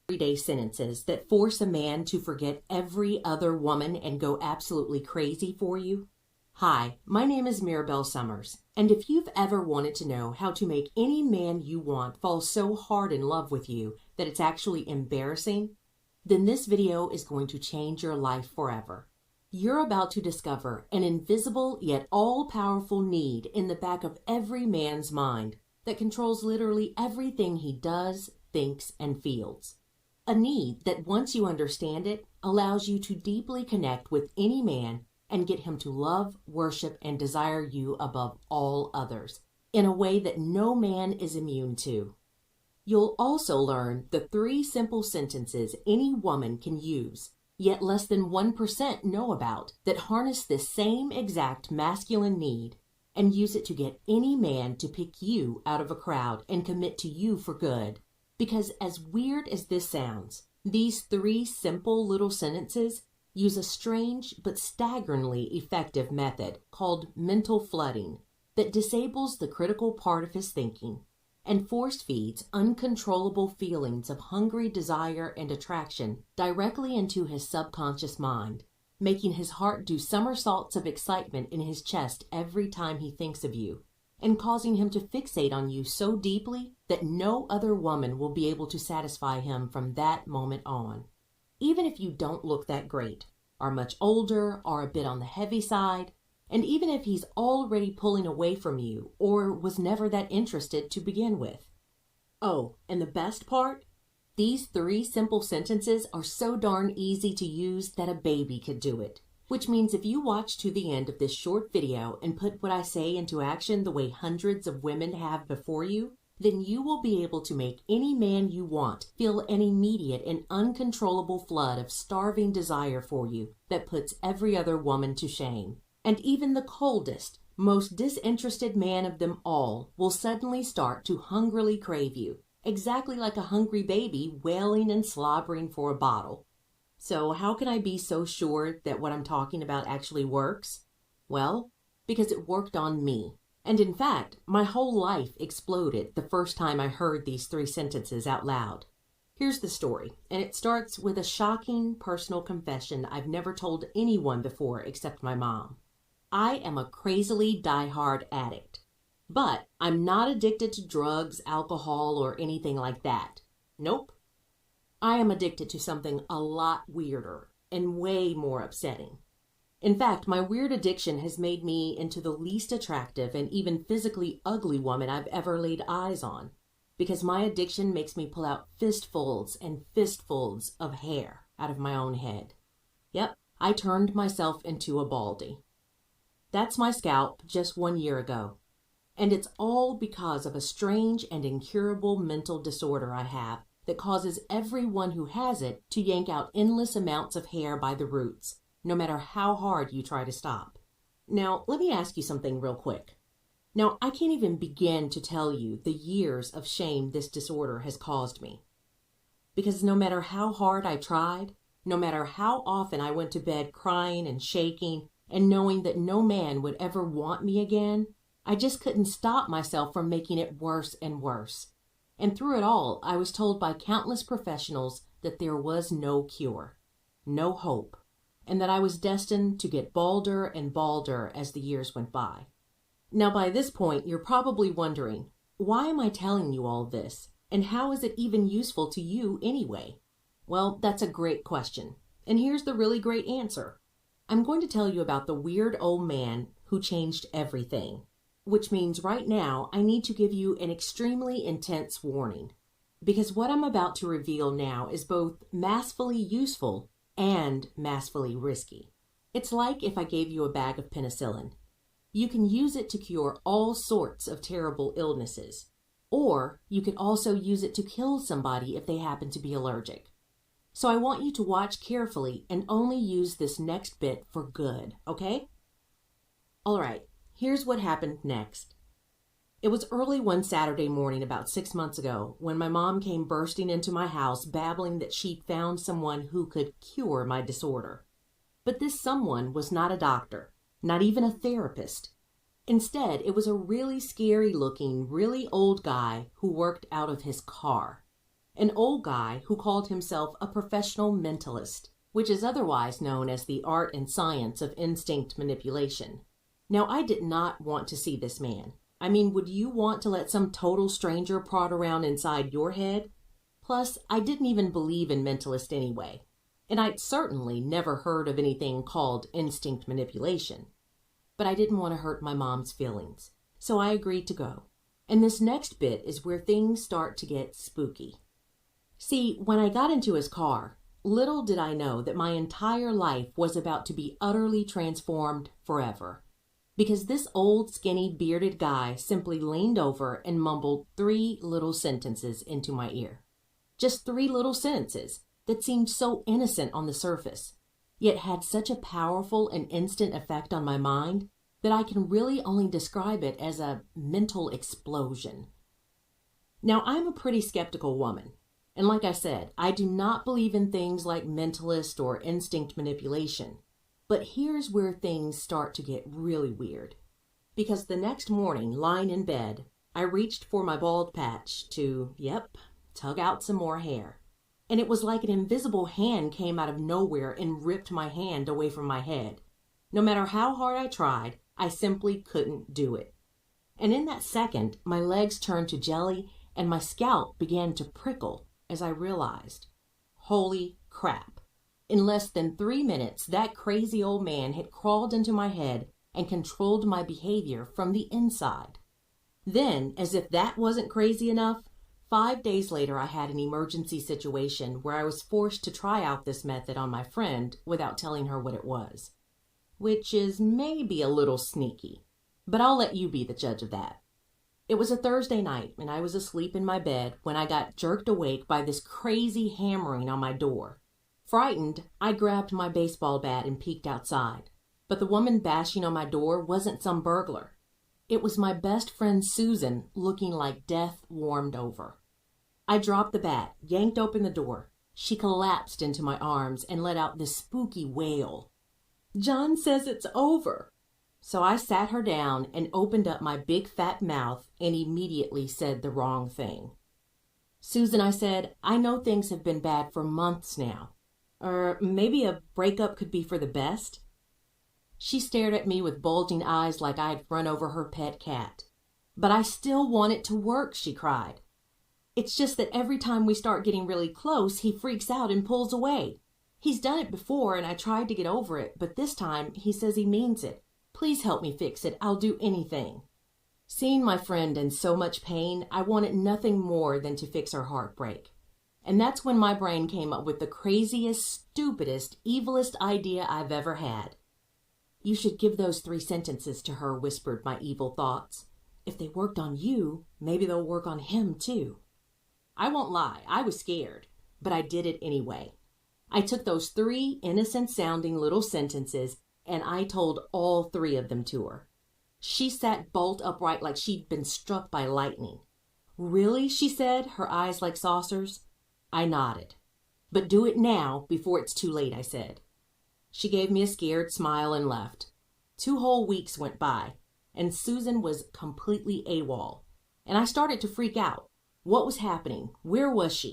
everyday sentences that force a man to forget every other woman and go absolutely crazy for you? Hi, my name is Mirabelle Summers, and if you've ever wanted to know how to make any man you want fall so hard in love with you that it's actually embarrassing, then this video is going to change your life forever. You're about to discover an invisible yet all-powerful need in the back of every man's mind that controls literally everything he does, thinks, and feels. A need that, once you understand it, allows you to deeply connect with any man and get him to love, worship, and desire you above all others, in a way that no man is immune to. You'll also learn the 3 simple sentences any woman can use, yet less than 1% know about, that harness this same exact masculine need and use it to get any man to pick you out of a crowd and commit to you for good. Because as weird as this sounds, these 3 simple little sentences use a strange but staggeringly effective method called mental flooding that disables the critical part of his thinking and force feeds uncontrollable feelings of hungry desire and attraction directly into his subconscious mind, making his heart do somersaults of excitement in his chest every time he thinks of you, and causing him to fixate on you so deeply that no other woman will be able to satisfy him from that moment on. Even if you don't look that great, are much older, are a bit on the heavy side, and even if he's already pulling away from you or was never that interested to begin with. Oh, and the best part? These 3 simple sentences are so darn easy to use that a baby could do it. Which means if you watch to the end of this short video and put what I say into action the way hundreds of women have before you, then you will be able to make any man you want feel an immediate and uncontrollable flood of starving desire for you that puts every other woman to shame. And even the coldest, most disinterested man of them all will suddenly start to hungrily crave you, exactly like a hungry baby wailing and slobbering for a bottle. So how can I be so sure that what I'm talking about actually works? Well, because it worked on me. And in fact, my whole life exploded the first time I heard these 3 sentences out loud. Here's the story, and it starts with a shocking personal confession I've never told anyone before except my mom. I am a crazily diehard addict, but I'm not addicted to drugs, alcohol, or anything like that. Nope. I am addicted to something a lot weirder and way more upsetting. In fact, my weird addiction has made me into the least attractive and even physically ugly woman I've ever laid eyes on, because my addiction makes me pull out fistfuls and fistfuls of hair out of my own head. Yep, I turned myself into a baldy. That's my scalp just 1 year ago, and it's all because of a strange and incurable mental disorder I have that causes everyone who has it to yank out endless amounts of hair by the roots, no matter how hard you try to stop. Now, let me ask you something real quick. Now, I can't even begin to tell you the years of shame this disorder has caused me. Because no matter how hard I tried, no matter how often I went to bed crying and shaking and knowing that no man would ever want me again, I just couldn't stop myself from making it worse and worse. And through it all, I was told by countless professionals that there was no cure, no hope, and that I was destined to get balder and balder as the years went by. Now, by this point, you're probably wondering, why am I telling you all this, and how is it even useful to you anyway? Well, that's a great question, and here's the really great answer. I'm going to tell you about the weird old man who changed everything, which means right now I need to give you an extremely intense warning, because what I'm about to reveal now is both massively useful and massively risky. It's like if I gave you a bag of penicillin. You can use it to cure all sorts of terrible illnesses, or you can also use it to kill somebody if they happen to be allergic. So I want you to watch carefully and only use this next bit for good, okay? All right, here's what happened next. It was early one Saturday morning about 6 months ago when my mom came bursting into my house babbling that she'd found someone who could cure my disorder. But this someone was not a doctor, not even a therapist. Instead, it was a really scary-looking, really old guy who worked out of his car. an old guy who called himself a professional mentalist, which is otherwise known as the art and science of instinct manipulation. Now, I did not want to see this man. I mean, would you want to let some total stranger prod around inside your head? Plus, I didn't even believe in mentalists anyway, and I'd certainly never heard of anything called instinct manipulation. But I didn't want to hurt my mom's feelings, so I agreed to go. And this next bit is where things start to get spooky. See, when I got into his car, little did I know that my entire life was about to be utterly transformed forever. Because this old, skinny, bearded guy simply leaned over and mumbled 3 little sentences into my ear. Just 3 little sentences that seemed so innocent on the surface, yet had such a powerful and instant effect on my mind that I can really only describe it as a mental explosion. Now, I'm a pretty skeptical woman, and like I said, I do not believe in things like mentalist or instinct manipulation. But here's where things start to get really weird. Because the next morning, lying in bed, I reached for my bald patch to, tug out some more hair. And it was like an invisible hand came out of nowhere and ripped my hand away from my head. No matter how hard I tried, I simply couldn't do it. And in that second, my legs turned to jelly and my scalp began to prickle as I realized, holy crap. In less than 3 minutes, that crazy old man had crawled into my head and controlled my behavior from the inside. Then, as if that wasn't crazy enough, 5 days later I had an emergency situation where I was forced to try out this method on my friend without telling her what it was. Which is maybe a little sneaky, but I'll let you be the judge of that. It was a Thursday night and I was asleep in my bed when I got jerked awake by this crazy hammering on my door. Frightened, I grabbed my baseball bat and peeked outside. But the woman bashing on my door wasn't some burglar. It was my best friend Susan, looking like death warmed over. I dropped the bat, yanked open the door. She collapsed into my arms and let out this spooky wail. "John says it's over." So I sat her down and opened up my big fat mouth and immediately said the wrong thing. "Susan," I said, "I know things have been bad for months now. Or maybe a breakup could be for the best?" She stared at me with bulging eyes like I'd run over her pet cat. "But I still want it to work," she cried. "It's just that every time we start getting really close, he freaks out and pulls away. He's done it before and I tried to get over it, but this time he says he means it. Please help me fix it. I'll do anything." Seeing my friend in so much pain, I wanted nothing more than to fix her heartbreak. And that's when my brain came up with the craziest, stupidest, evilest idea I've ever had. "You should give those 3 sentences to her," whispered my evil thoughts. "If they worked on you, maybe they'll work on him too." I won't lie, I was scared, but I did it anyway. I took those 3 innocent-sounding little sentences and I told all 3 of them to her. She sat bolt upright like she'd been struck by lightning. "Really?" she said, her eyes like saucers. I nodded. "But do it now, before it's too late," I said. She gave me a scared smile and left. 2 whole weeks went by, and Susan was completely AWOL. And I started to freak out. What was happening? Where was she?